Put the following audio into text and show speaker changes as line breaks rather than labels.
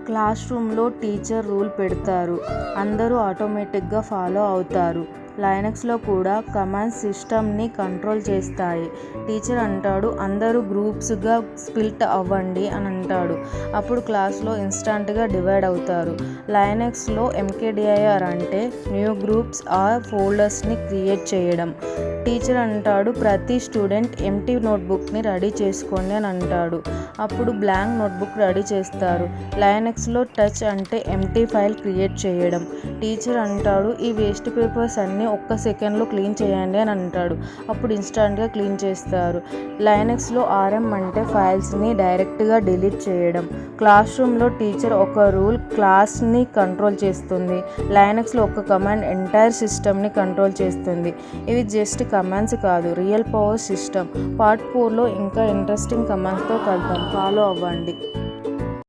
Class రూమ్లో teacher rule పెడతారు, అందరూ ఆటోమేటిక్గా ఫాలో అవుతారు. లైనక్స్లో కూడా కమాండ్స్ సిస్టమ్ని కంట్రోల్ చేస్తాయి. టీచర్ అంటాడు, అందరూ గ్రూప్స్గా స్ప్లిట్ అవ్వండి అని అంటాడు. అప్పుడు క్లాస్లో ఇన్స్టాంట్గా డివైడ్ అవుతారు. లైనక్స్లో ఎంకేడిఐఆర్ అంటే న్యూ గ్రూప్స్ ఆర్ ఫోల్డర్స్ని క్రియేట్ చేయడం. టీచర్ అంటాడు, ప్రతి స్టూడెంట్ ఎంప్టీ నోట్బుక్ని రెడీ చేసుకోండి అని అంటాడు. అప్పుడు బ్లాంక్ నోట్బుక్ రెడీ చేస్తారు. లైనక్స్లో టచ్ అంటే ఎంప్టీ ఫైల్ క్రియేట్ చేయడం. టీచర్ అంటాడు, ఈ వేస్ట్ పేపర్స్ అన్నీ ఒక్క సెకండ్లో క్లీన్ చేయండి అని అంటాడు. అప్పుడు ఇన్స్టాంట్గా క్లీన్ చేస్తారు. లైనక్స్లో ఆర్ఎం అంటే ఫైల్స్ని డైరెక్ట్గా డిలీట్ చేయడం. క్లాస్ రూమ్లో టీచర్ ఒక రూల్ క్లాస్ని కంట్రోల్ చేస్తుంది. లైనక్స్లో ఒక కమాండ్ ఎంటైర్ సిస్టమ్ని కంట్రోల్ చేస్తుంది. ఇవి జస్ట్ కమాండ్స్ కాదు, రియల్ పవర్ సిస్టమ్. పార్ట్ 4లో ఇంకా ఇంట్రెస్టింగ్ కమాండ్స్తో కలుద్దాం. ఫాలో అవ్వండి.